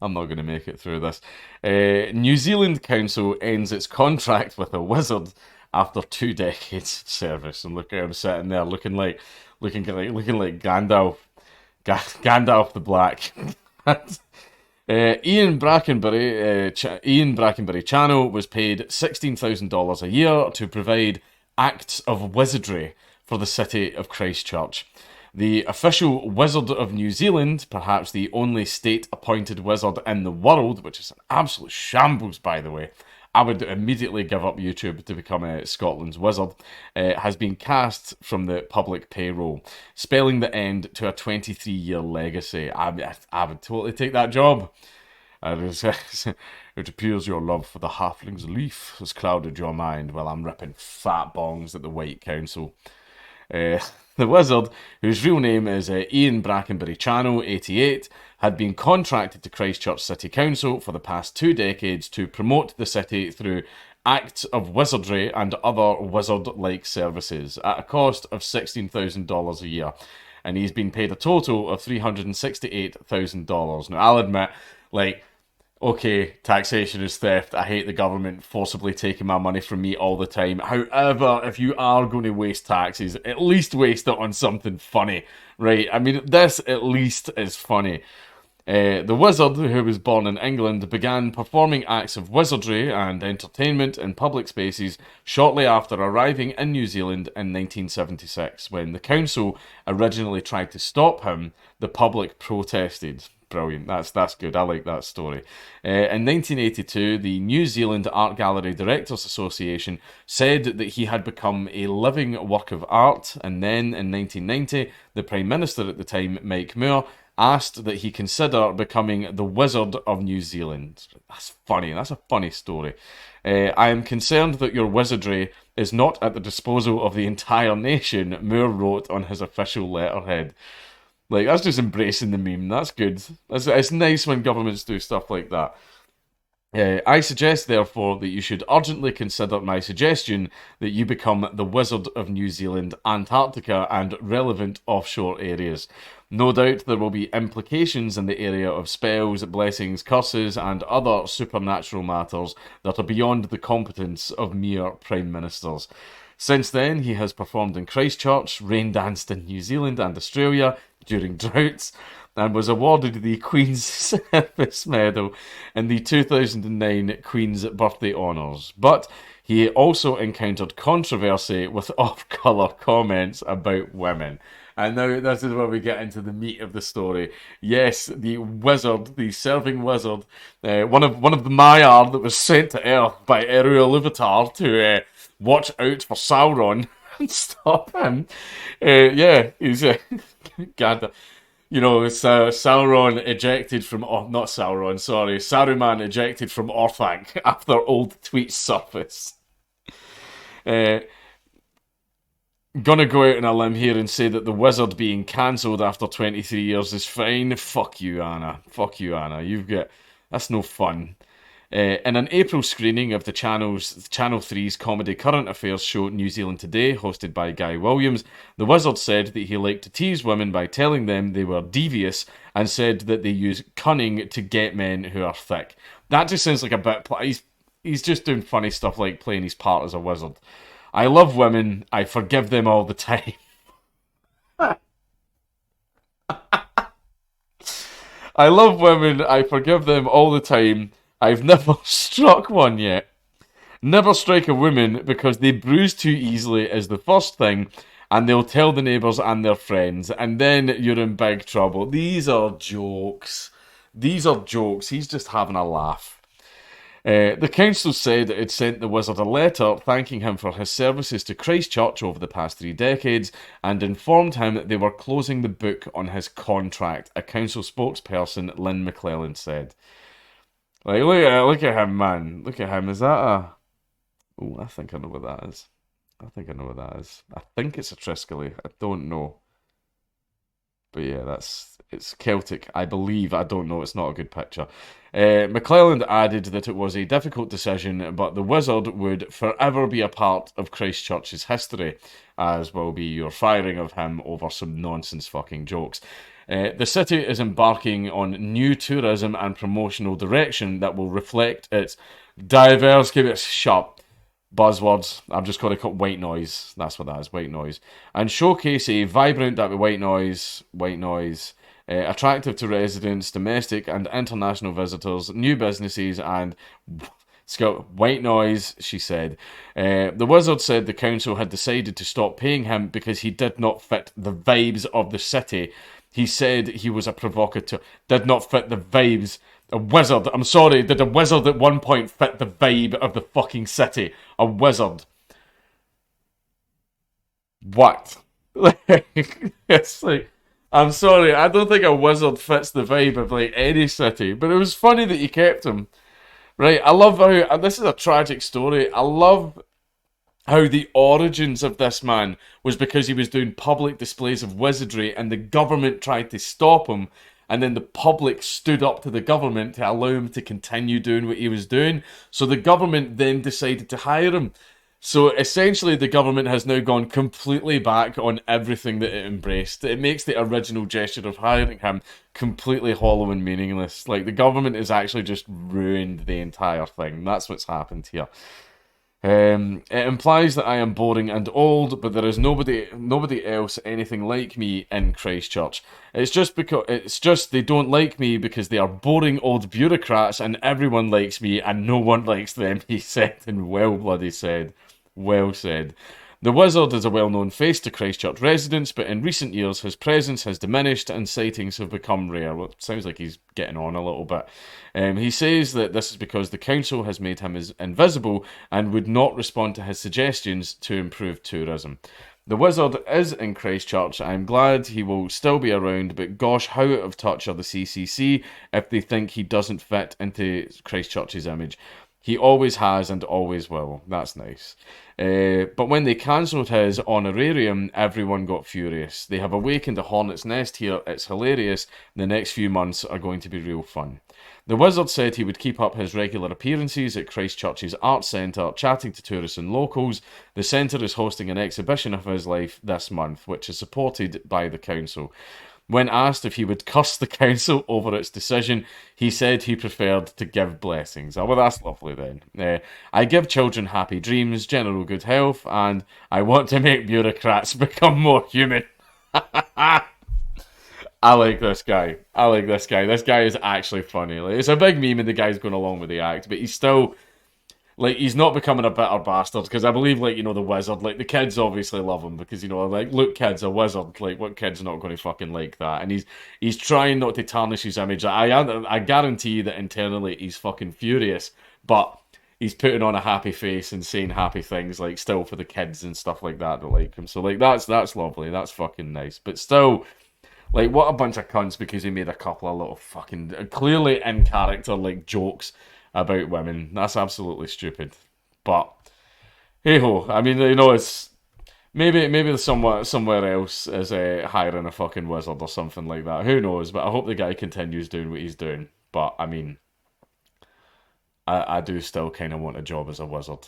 I'm not going to make it through this. New Zealand Council ends its contract with a wizard after 2 decades of service. And look at him sitting there looking like Gandalf the Black. Ian Brackenbury Channel was paid $16,000 a year to provide acts of wizardry for the city of Christchurch. The official wizard of New Zealand, perhaps the only state-appointed wizard in the world, which is an absolute shambles, by the way. I would immediately give up YouTube to become Scotland's wizard, has been cast from the public payroll, spelling the end to a 23-year legacy. I would totally take that job. It appears your love for the halfling's leaf has clouded your mind while I'm ripping fat bongs at the White Council. Uh, the wizard, whose real name is Ian Brackenbury Channel, 88, had been contracted to Christchurch City Council for the past 2 decades to promote the city through acts of wizardry and other wizard-like services at a cost of $16,000 a year. And he's been paid a total of $368,000. Now, I'll admit, okay, taxation is theft. I hate the government forcibly taking my money from me all the time. However, if you are going to waste taxes, at least waste it on something funny, right? I mean, this at least is funny. The wizard, who was born in England, began performing acts of wizardry and entertainment in public spaces shortly after arriving in New Zealand in 1976. When the council originally tried to stop him, the public protested. Brilliant. That's good. I like that story. In 1982, the New Zealand Art Gallery Directors Association said that he had become a living work of art, and then in 1990, the Prime Minister at the time, Mike Moore, asked that he consider becoming the Wizard of New Zealand. That's funny. That's a funny story. I am concerned that your wizardry is not at the disposal of the entire nation, Moore wrote on his official letterhead. That's just embracing the meme. That's good. It's nice when governments do stuff like that. I suggest, therefore, that you should urgently consider my suggestion that you become the Wizard of New Zealand, Antarctica, and relevant offshore areas. No doubt there will be implications in the area of spells, blessings, curses, and other supernatural matters that are beyond the competence of mere prime ministers. Since then, he has performed in Christchurch, rain danced in New Zealand and Australia during droughts, and was awarded the Queen's Service Medal in the 2009 Queen's Birthday Honours. But he also encountered controversy with off-colour comments about women. And now this is where we get into the meat of the story. Yes, the wizard, the serving wizard, one of the Maiar that was sent to Earth by Eru Iluvatar to watch out for Sauron and stop him. He's God, it's Sauron ejected from not Sauron, sorry, Saruman ejected from Orthanc after old tweets surface. Gonna go out on a limb here and say that the wizard being cancelled after 23 years is fine. Fuck you, Anna. Fuck you, Anna. That's no fun. In an April screening of the Channel 3's comedy current affairs show New Zealand Today, hosted by Guy Williams, the wizard said that he liked to tease women by telling them they were devious and said that they use cunning to get men who are thick. That just sounds like a bit... He's just doing funny stuff like playing his part as a wizard. I love women. I forgive them all the time. I love women. I forgive them all the time. I've never struck one yet. Never strike a woman because they bruise too easily is the first thing, and they'll tell the neighbours and their friends, and then you're in big trouble. These are jokes. These are jokes. He's just having a laugh. The council said it sent the wizard a letter thanking him for his services to Christchurch over the past 3 decades and informed him that they were closing the book on his contract, a council spokesperson, Lynn McClellan, said. Look at him, man. Look at him. Is that a... Oh, I think I know what that is. I think I think it's a Triskelly. I don't know. But yeah, it's Celtic, I believe. I don't know. It's not a good picture. McClelland added that it was a difficult decision, but the Wizard would forever be a part of Christchurch's history, as will be your firing of him over some nonsense fucking jokes. The city is embarking on new tourism and promotional direction that will reflect its diverse. Keep it sharp. Buzzwords. I'm just going to call white noise. That's what that is, white noise. And showcase a vibrant that white noise, attractive to residents, domestic and international visitors, new businesses, and white noise, she said. The Wizard said the council had decided to stop paying him because he did not fit the vibes of the city. He said he was a provocateur, did not fit the vibes. A wizard, I'm sorry, did a wizard at one point fit the vibe of the fucking city? A wizard. What? It's like, I'm sorry, I don't think a wizard fits the vibe of like any city, but it was funny that you kept him. Right, I love how, and this is a tragic story, I love how the origins of this man was because he was doing public displays of wizardry and the government tried to stop him, and then the public stood up to the government to allow him to continue doing what he was doing. So the government then decided to hire him. So essentially the government has now gone completely back on everything that it embraced. It makes the original gesture of hiring him completely hollow and meaningless. Like, the government has actually just ruined the entire thing. That's what's happened here. It implies that I am boring and old, but there is nobody else anything like me in Christchurch. It's just they don't like me because they are boring old bureaucrats, and everyone likes me and no one likes them. He said, and well bloody said, well said. The Wizard is a well-known face to Christchurch residents, but in recent years his presence has diminished and sightings have become rare. Well, it sounds like he's getting on a little bit. He says that this is because the council has made him invisible and would not respond to his suggestions to improve tourism. The Wizard is in Christchurch. I'm glad he will still be around, but gosh, how out of touch are the CCC if they think he doesn't fit into Christchurch's image. He always has and always will. That's nice. But when they cancelled his honorarium, everyone got furious. They have awakened a hornet's nest here. It's hilarious. The next few months are going to be real fun. The Wizard said he would keep up his regular appearances at Christchurch's Arts Centre, chatting to tourists and locals. The centre is hosting an exhibition of his life this month, which is supported by the council. When asked if he would curse the council over its decision, he said he preferred to give blessings. Oh, well, that's lovely then. I give children happy dreams, general good health, and I want to make bureaucrats become more human. I like this guy. This guy is actually funny. Like, it's a big meme and the guy's going along with the act, but he's still... Like, he's not becoming a bitter bastard, because I believe, like, the Wizard, like, the kids obviously love him, because, like, look, kid's a wizard, like, what kid's not going to fucking like that? And he's trying not to tarnish his image. I guarantee that internally he's fucking furious, but he's putting on a happy face and saying happy things, like, still for the kids and stuff like that like him. So, like, that's lovely, that's fucking nice. But still, like, what a bunch of cunts, because he made a couple of little fucking, clearly in character, like, jokes about women. That's absolutely stupid. But hey ho, I mean, it's maybe there's somewhere else is hiring a fucking wizard or something like that. Who knows? But I hope the guy continues doing what he's doing. But I mean, I do still kind of want a job as a wizard.